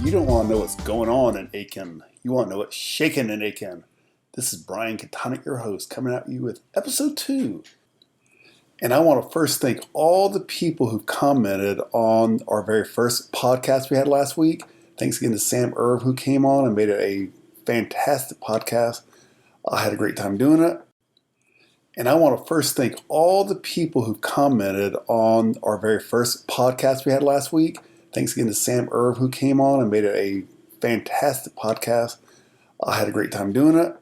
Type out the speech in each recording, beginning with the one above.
You don't want to know what's going on in Aiken. You want to know what's shaking in Aiken. This is Brian Catonic, your host, coming at you with episode 2. And I want to first thank all the people who commented on our very first podcast we had last week. Thanks again to Sam Irv who came on and made it a fantastic podcast. I had a great time doing it. And I want to first thank all the people who commented on our very first podcast we had last week. Thanks again to Sam Irv who came on and made it a fantastic podcast. I had a great time doing it.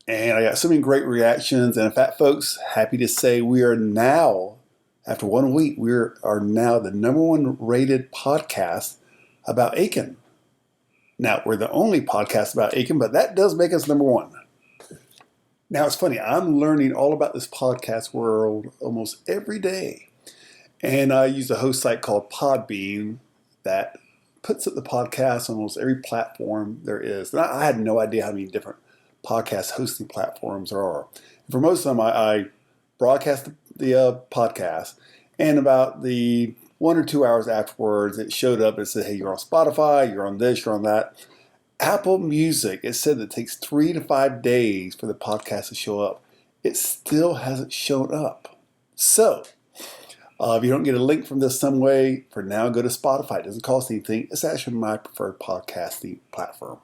And I got so many great reactions. And in fact, folks, happy to say we are now, after 1 week, we are now the number 1 rated podcast about Aiken. Now, we're the only podcast about Aiken, but that does make us number 1. Now, it's funny. I'm learning all about this podcast world almost every day. And I use a host site called Podbean that puts up the podcast on almost every platform there is. And I had no idea how many different podcast hosting platforms there are. And for most of them, I broadcast the podcast, and about the 1 or 2 hours afterwards, it showed up and said, hey, you're on Spotify, you're on this, you're on that. Apple Music, it said that it takes 3 to 5 days for the podcast to show up. It still hasn't shown up. So, if you don't get a link from this some way, for now, go to Spotify. It doesn't cost anything. It's actually my preferred podcasting platform.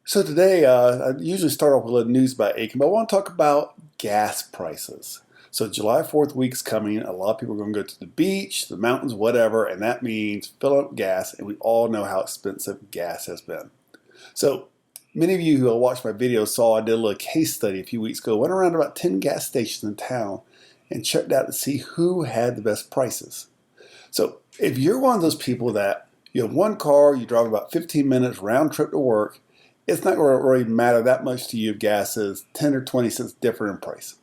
So today, I usually start off with a little news about Aiken, but I want to talk about gas prices. So July 4th week's coming. A lot of people are going to go to the beach, the mountains, whatever, and that means filling up gas, and we all know how expensive gas has been. So many of you who watched my video saw I did a little case study a few weeks ago. Went around about 10 gas stations in town and checked out to see who had the best prices. So if you're one of those people that you have one car, you drive about 15 minutes round trip to work, it's not going to really matter that much to you if gas is 10 or 20 cents different in price.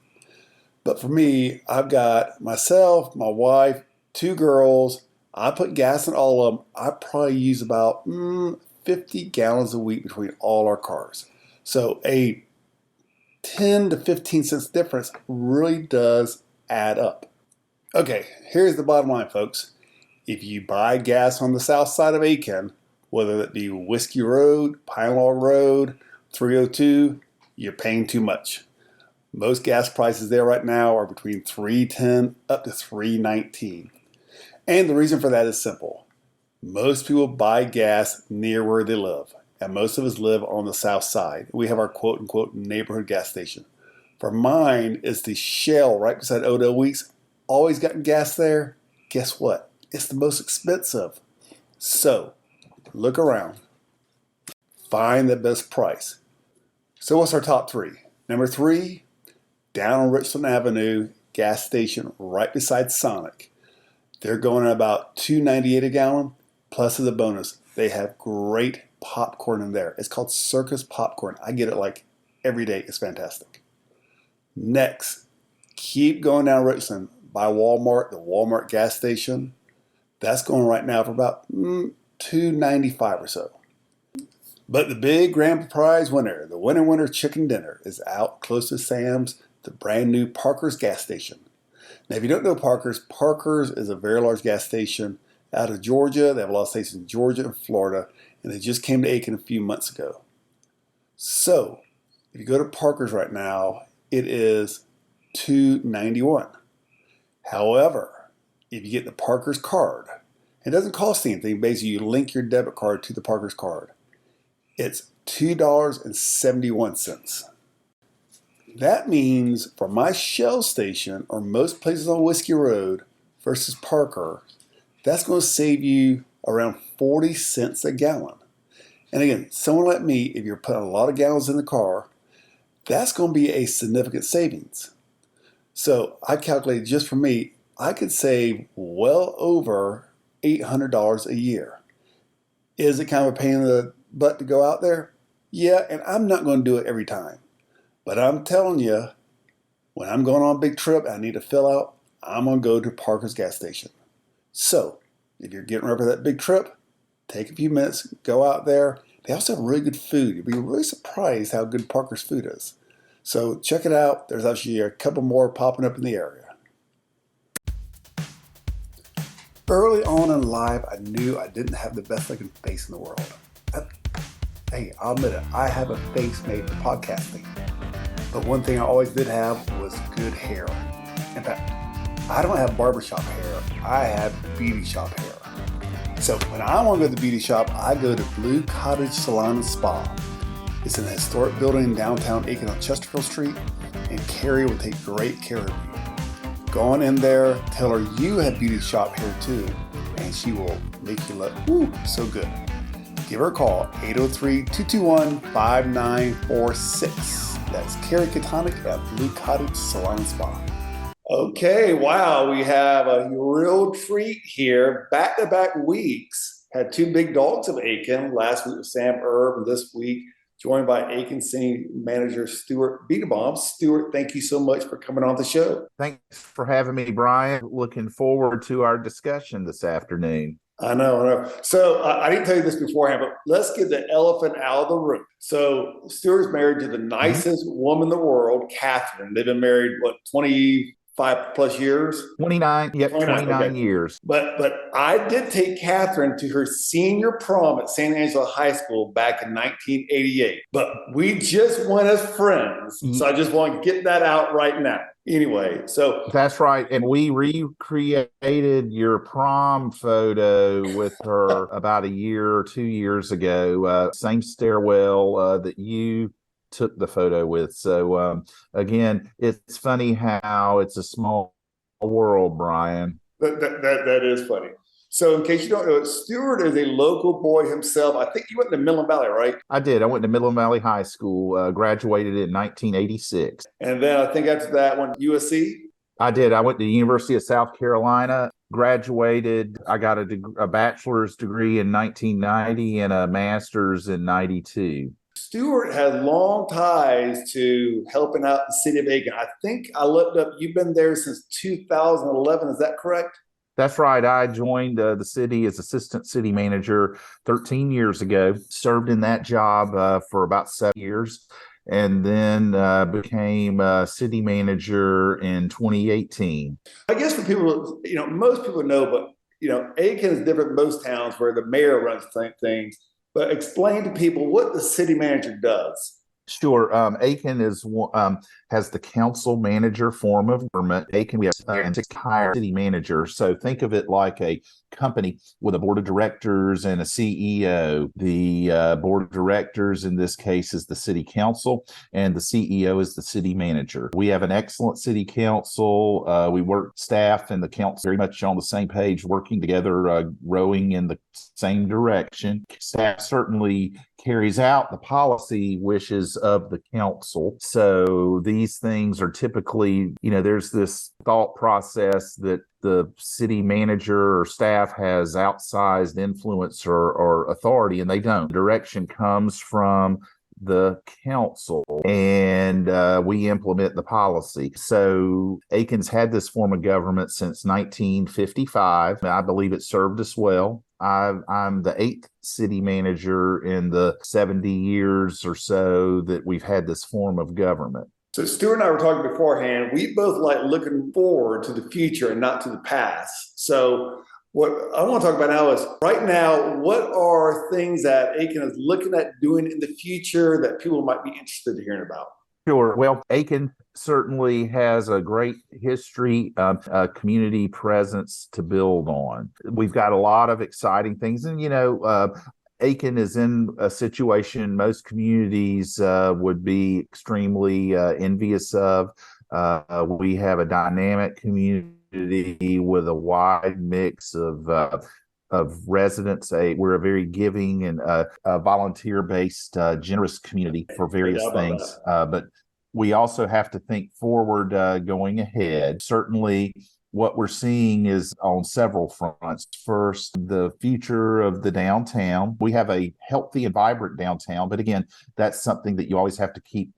But for me, I've got myself, my wife, 2 girls. I put gas in all of them. I probably use about 50 gallons a week between all our cars. So a 10 to 15 cents difference really does add up. Okay, here's the bottom line, folks. If you buy gas on the south side of Aiken, whether it be Whiskey Road, Pine Log Road, 302, you're paying too much. Most gas prices there right now are between $3.10 up to $3.19. And the reason for that is simple. Most people buy gas near where they live, and most of us live on the south side. We have our quote-unquote neighborhood gas station. For mine, it's the Shell right beside Odell Weeks. Always gotten gas there. Guess what? It's the most expensive. So, look around. Find the best price. So what's our top 3? Number 3, down on Richland Avenue, gas station right beside Sonic. They're going at about $2.98 a gallon. Plus as a bonus, they have great popcorn in there. It's called Circus Popcorn. I get it like every day. It's fantastic. Next, keep going down Richland by Walmart, the Walmart gas station. That's going right now for about $2.95 or so. But the big grand prize winner, the winner chicken dinner, is out close to Sam's, the brand new Parker's gas station. Now, if you don't know Parker's is a very large gas station out of Georgia. They have a lot of stations in Georgia and Florida, and they just came to Aiken a few months ago. So, if you go to Parker's right now, it is $2.91. However, if you get the Parker's card, it doesn't cost anything. Basically, you link your debit card to the Parker's card. It's $2.71. That means for my Shell station or most places on Whiskey Road versus Parker, that's going to save you around 40 cents a gallon. And again, someone like me, if you're putting a lot of gallons in the car, that's going to be a significant savings. So I calculated just for me, I could save well over $800 a year. Is it kind of a pain in the butt to go out there? Yeah, and I'm not going to do it every time. But I'm telling you, when I'm going on a big trip and I need to fill out, I'm going to go to Parker's gas station. So, if you're getting ready for that big trip, take a few minutes, go out there. They also have really good food. You'll be really surprised how good Parker's food is. So check it out. There's actually a couple more popping up in the area. Early on in life, I knew I didn't have the best looking face in the world. Hey, I'll admit it, I have a face made for podcasting. But one thing I always did have was good hair. In fact, I don't have barbershop hair, I have beauty shop hair. So when I want to go to the beauty shop, I go to Blue Cottage Salon and Spa. It's in a historic building in downtown Aiken on Chesterfield Street, and Carrie will take great care of you. Go on in there, tell her you have beauty shop hair too, and she will make you look so good. Give her a call, 803-221-5946. That's Carrie Catonic at Blue Cottage Salon and Spa. Okay, wow, we have a real treat here. Back-to-back weeks. Had two big dogs of Aiken. Last week was Sam Erb, and this week joined by Aiken City Manager Stuart Bedenbaugh. Stuart, thank you so much for coming on the show. Thanks for having me, Brian. Looking forward to our discussion this afternoon. I know. So I didn't tell you this beforehand, but let's get the elephant out of the room. So Stuart's married to the nicest woman in the world, Catherine. They've been married, 25 plus years? 29, yep, 29 okay. years. But I did take Catherine to her senior prom at San Angelo High School back in 1988. But we just went as friends. So I just want to get that out right now. Anyway, so that's right. And we recreated your prom photo with her about a year or 2 years ago. Same stairwell that you took the photo with. So again, it's funny how it's a small world, Brian. That is funny. So in case you don't know, Stuart is a local boy himself. I think you went to Midland Valley, right? I did. I went to Midland Valley High School, graduated in 1986. And then I think after that went USC? I did. I went to the University of South Carolina, graduated. I got a bachelor's degree in 1990 and a master's in 92. Stuart has long ties to helping out the city of Aiken. I think I looked up, you've been there since 2011. Is that correct? That's right. I joined the city as assistant city manager 13 years ago, served in that job for about 7 years, and then became city manager in 2018. I guess for people, most people know, but, Aiken is different than most towns where the mayor runs things. But explain to people what the city manager does. Sure. Aiken has the council manager form of government. Aiken, we have hire city manager. So think of it like a company with a board of directors and a CEO. The board of directors in this case is the city council, and the CEO is the city manager. We have an excellent city council. We work staff and the council very much on the same page, working together, rowing in the same direction. Staff certainly carries out the policy wishes of the council. So these things are typically, there's this thought process that the city manager or staff has outsized influence or authority, and they don't. Direction comes from the council, and we implement the policy. So Aiken's had this form of government since 1955. I believe it served us well. I'm the 8th city manager in the 70 years or so that we've had this form of government. So Stuart and I were talking beforehand. We both like looking forward to the future and not to the past. So what I want to talk about now is right now, what are things that Aiken is looking at doing in the future that people might be interested in hearing about? Sure. Well, Aiken certainly has a great history, a community presence to build on. We've got a lot of exciting things. And, Aiken is in a situation most communities would be extremely envious of. We have a dynamic community with a wide mix of residents. We're a very giving and volunteer-based, generous community for various things. But we also have to think forward going ahead. Certainly, what we're seeing is on several fronts. First, the future of the downtown. We have a healthy and vibrant downtown, but again, that's something that you always have to keep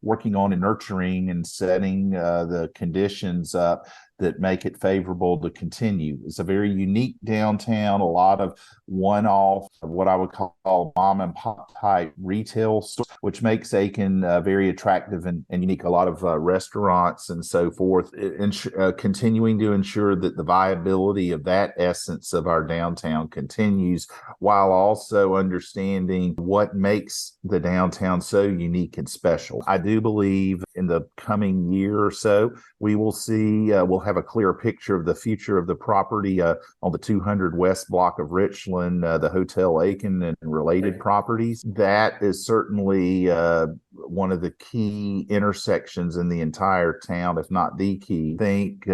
working on and nurturing and setting the conditions up that make it favorable to continue. It's a very unique downtown, a lot of one-off, what I would call mom and pop type retail stores, which makes Aiken very attractive and unique. A lot of restaurants and so forth, continuing to ensure that the viability of that essence of our downtown continues, while also understanding what makes the downtown so unique and special. I do believe in the coming year or so, we will see, we'll have a clear picture of the future of the property on the 200 West block of Richland, the Hotel Aiken and related properties. That is certainly one of the key intersections in the entire town, if not the key. I think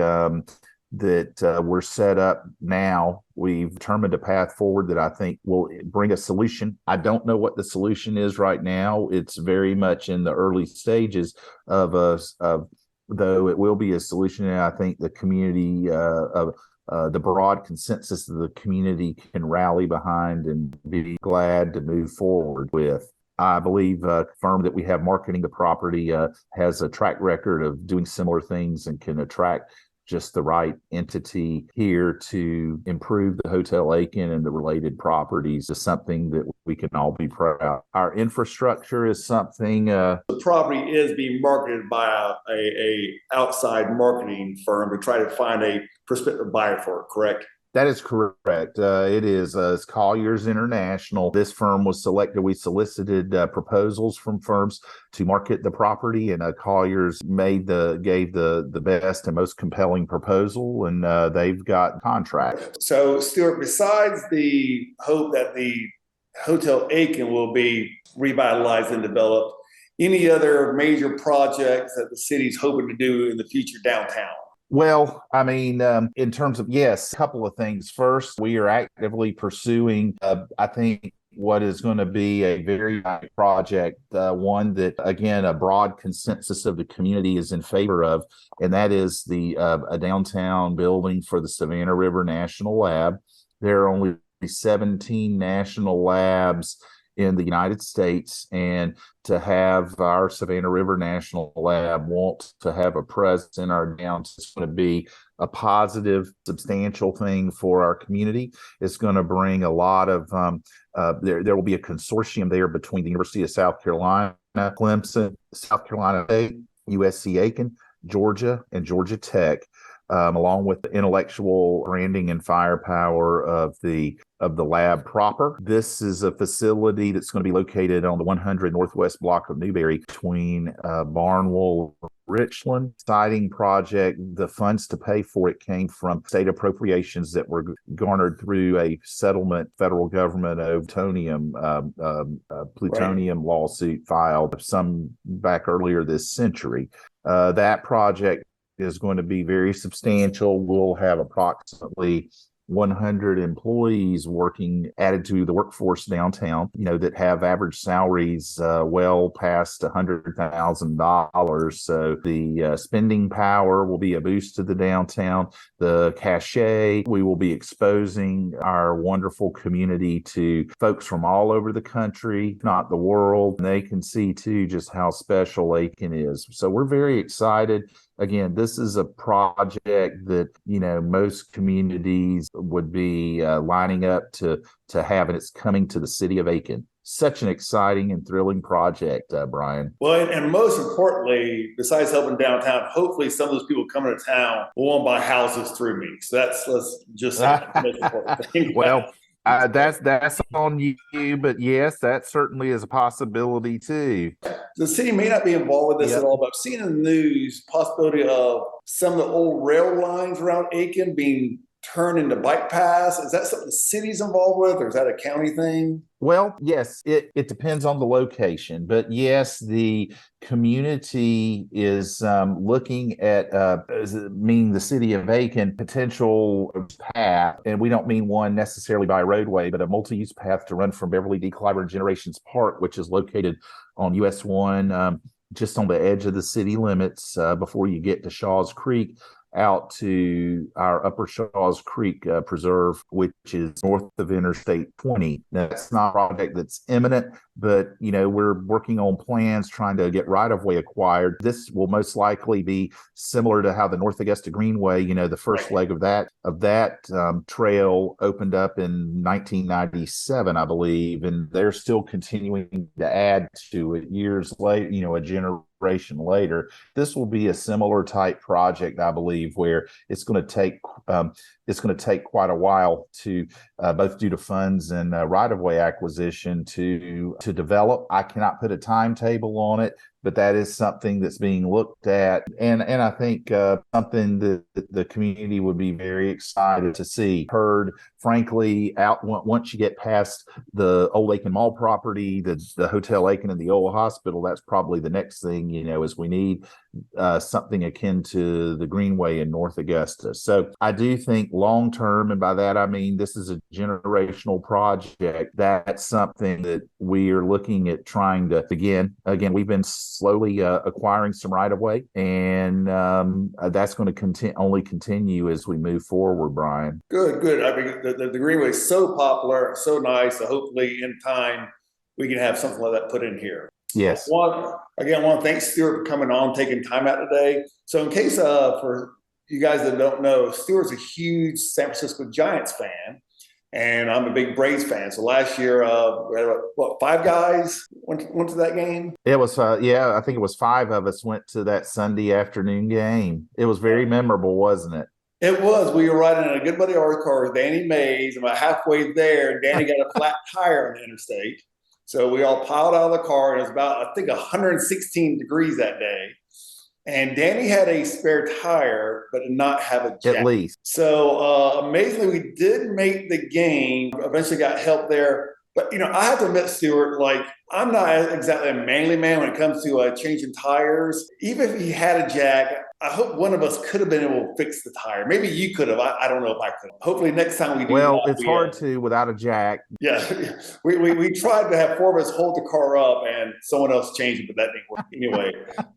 that we're set up now. We've determined a path forward that I think will bring a solution. I don't know what the solution is right now. It's very much in the early stages of though it will be a solution, and I think the community of the broad consensus of the community can rally behind and be glad to move forward with. I believe a firm that we have marketing the property has a track record of doing similar things and can attract just the right entity here to improve the Hotel Aiken and the related properties is something that we can all be proud of. Our infrastructure is something. The property is being marketed by a outside marketing firm to try to find a prospective buyer for it, correct? That is correct. It is it's Colliers International. This firm was selected. We solicited proposals from firms to market the property, and Colliers gave the best and most compelling proposal, and they've got contract. So, Stuart, besides the hope that the Hotel Aiken will be revitalized and developed, any other major projects that the city's hoping to do in the future downtown? Well, I mean, in terms of, yes, a couple of things. First, we are actively pursuing, I think, what is going to be a very high project, one that, again, a broad consensus of the community is in favor of, and that is a downtown building for the Savannah River National Lab. There are only 17 national labs in the United States, and to have our Savannah River National Lab want to have a presence in our downtown is going to be a positive, substantial thing for our community. It's going to bring a lot of, there will be a consortium there between the University of South Carolina, Clemson, South Carolina State, USC Aiken, Georgia, and Georgia Tech. Along with the intellectual branding and firepower of the lab proper. This is a facility that's going to be located on the 100 Northwest block of Newberry between Barnwell, Richland. Exciting project. The funds to pay for it came from state appropriations that were garnered through a settlement federal government of plutonium lawsuit filed some back earlier this century. That project is going to be very substantial. We'll have approximately 100 employees added to the workforce downtown, that have average salaries well past $100,000. So the spending power will be a boost to the downtown. The cachet, we will be exposing our wonderful community to folks from all over the country, if not the world. And they can see too just how special Aiken is. So we're very excited. Again, this is a project that, most communities would be lining up to have, and it's coming to the city of Aiken. Such an exciting and thrilling project, Brian. Well, and most importantly, besides helping downtown, hopefully some of those people coming to town will want to buy houses through me. So that's just the most important thing. Well, that's on you, but yes, that certainly is a possibility too. The city may not be involved with this at all, but I've seen in the news possibility of some of the old rail lines around Aiken being turned into bike paths. Is that something the city's involved with, or is that a county thing? Well, yes, it depends on the location, but yes, the community is looking at, meaning the city of Aiken, potential path, and we don't mean one necessarily by roadway, but a multi-use path to run from Beverly D. Clyburn Generations Park, which is located on US 1, just on the edge of the city limits before you get to Shaw's Creek, out to our Upper Shaws Creek Preserve, which is north of Interstate 20. Now, that's not a project that's imminent, but we're working on plans trying to get right of way acquired. This will most likely be similar to how the North Augusta Greenway, the first leg of that trail opened up in 1997, I believe, and they're still continuing to add to it years later, a generation later. This will be a similar type project, I believe, where it's going to take quite a while to both due to funds and right of way acquisition to develop. I cannot put a timetable on it, but that is something that's being looked at, and I think something that the community would be very excited to see. Heard, frankly, out once you get past the old Aiken Mall property, the Hotel Aiken and the old hospital, that's probably the next thing, is we need something akin to the Greenway in North Augusta. So I do think long term, and by that I mean this is a generational project. That's something that we are looking at trying to begin. Again, we've been slowly acquiring some right of way, and that's going to only continue as we move forward, Brian. Good. I mean, the Greenway is so popular, so nice. So hopefully in time we can have something like that put in here. Yes. I want to thank Stuart for coming on, taking time out today. So in case for you guys that don't know, Stuart's a huge San Francisco Giants fan, and I'm a big Braves fan. So last year, we had, 5 guys went to that game? It was, I think it was 5 of us went to that Sunday afternoon game. It was very memorable, wasn't it? It was. We were riding in a good buddy of ours car, Danny Mays. About halfway there, Danny got a flat tire on the interstate. So we all piled out of the car, and it was about, I think, 116 degrees that day. And Danny had a spare tire, but did not have a jack. At least. So amazingly, we did make the game. Eventually got help there. But, I have to admit, Stuart, I'm not exactly a manly man when it comes to changing tires. Even if he had a jack, I hope one of us could have been able to fix the tire. Maybe you could have. I don't know if I could. Hopefully next time we do. Well, it's hard to without a jack. Yeah, we tried to have 4 of us hold the car up and someone else change it, but that didn't work anyway.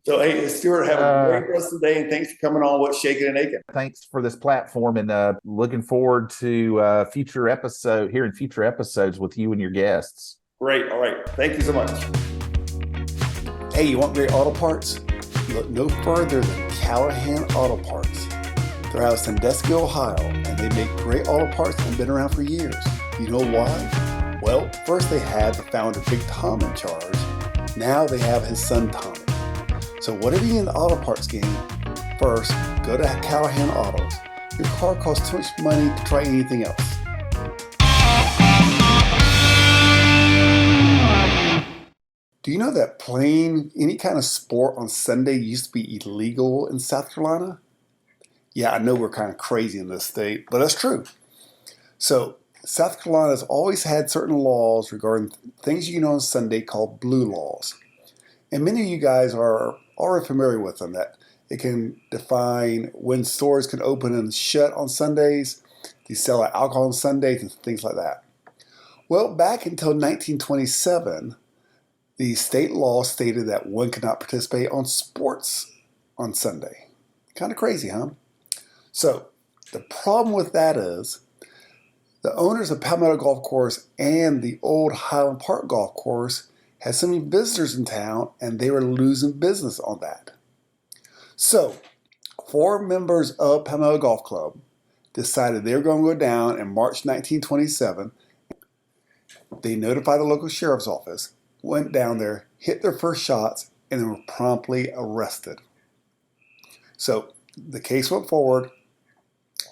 So, hey, Stuart, have a great rest of the day, and thanks for coming on What's Shaking and Aiken. Thanks for this platform, and looking forward to hearing future episodes with you and your guests. Great. All right. Thank you so much. Hey, you want great auto parts? Look no further than Callahan Auto Parts. They're out of Sandusky, Ohio, and they make great auto parts and been around for years. You know why? Well, first they had the founder Big Tom in charge. Now they have his son Tommy. So whatever you need in the auto parts game, first go to Callahan Autos. Your car costs too much money to try anything else. Do you know that playing any kind of sport on Sunday used to be illegal in South Carolina? Yeah, I know we're kind of crazy in this state, but that's true. So South Carolina has always had certain laws regarding things you can do on Sunday called blue laws. And many of you guys are already familiar with them, that it can define when stores can open and shut on Sundays, they sell alcohol on Sundays and things like that. Well, back until 1927, the state law stated that one could not participate on sports on Sunday. Kind of crazy, huh? So the problem with that is the owners of Palmetto Golf Course and the old Highland Park Golf Course had so many visitors in town, and they were losing business on that. So 4 members of Palmetto Golf Club decided they were going to go down in March 1927. They notified the local sheriff's office, went down there, hit their first shots, and then were promptly arrested. So the case went forward.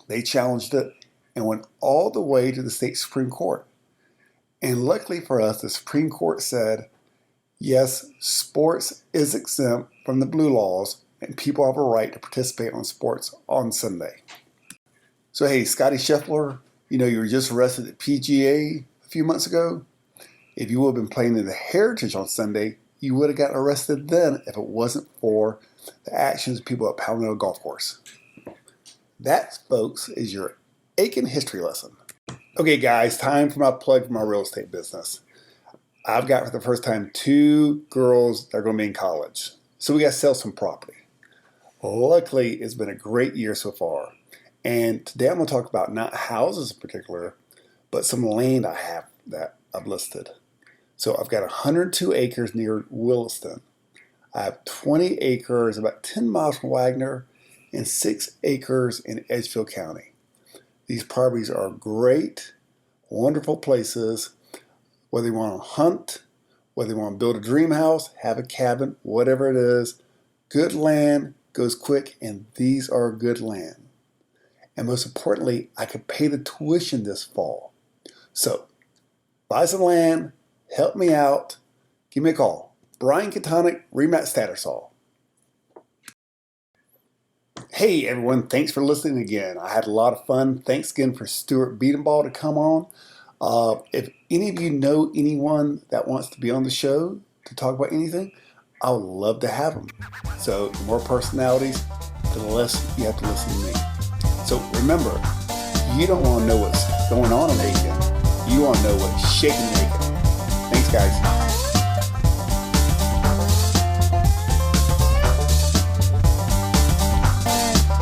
They challenged it and went all the way to the state Supreme Court. And luckily for us, the Supreme Court said, yes, sports is exempt from the blue laws, and people have a right to participate on sports on Sunday. So hey, Scotty Scheffler, you were just arrested at PGA a few months ago. If you would have been playing in the Heritage on Sunday, you would have gotten arrested then if it wasn't for the actions of people at Palmetto Golf Course. That, folks, is your Aiken history lesson. Okay, guys, time for my plug for my real estate business. I've got for the first time 2 girls that are going to be in college. So we got to sell some property. Luckily, it's been a great year so far. And today I'm going to talk about not houses in particular, but some land I have that I've listed. So I've got 102 acres near Williston. I have 20 acres about 10 miles from Wagner and 6 acres in Edgefield County. These properties are great, wonderful places, whether you want to hunt, whether you want to build a dream house, have a cabin, whatever it is. Good land goes quick, and these are good land. And most importantly, I could pay the tuition this fall. So, buy some land, help me out, give me a call. Brian Catonic, Remat Statersall. Hey everyone, thanks for listening again. I had a lot of fun. Thanks again for Stuart Bedenbaugh to come on. If any of you know anyone that wants to be on the show to talk about anything, I would love to have them. So the more personalities, the less you have to listen to me. So remember, you don't want to know what's going on in Aiken. You want to know what's shaking Aiken. Thanks, guys.